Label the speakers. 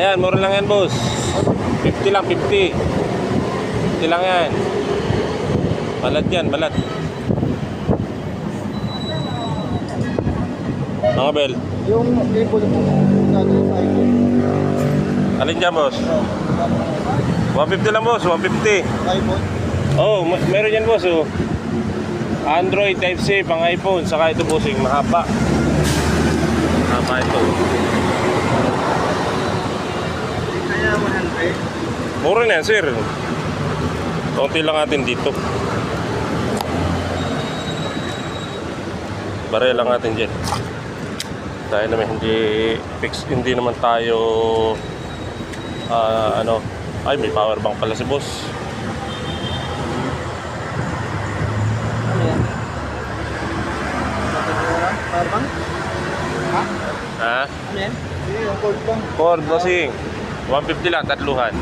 Speaker 1: Ayan, mura lang yan, boss. 50 lang, 50. 50 lang yan. Balat yan, balat. Mga bel.
Speaker 2: Yung cable mo, ano yung iPhone?
Speaker 1: Alin dyan, boss? 150 lang, boss. 150.
Speaker 2: iPhone?
Speaker 1: Oh, meron yan, boss. Oh. Android Type-C, pang iPhone. Saka ito, bossing, mahaba. Mahaba ito.
Speaker 2: Kaya 100?
Speaker 1: Mura na yan, sir. Konti lang natin dito. Barya lang natin dyan. Dahil naman hindi fix, hindi naman tayo ano, ay may power bank pala si boss.
Speaker 2: Ano yan? Power bank? Ha?
Speaker 1: Ha?
Speaker 2: Ano yan? Hindi, yung cord bank.
Speaker 1: Cord bossing. 150 lang, tatluhan.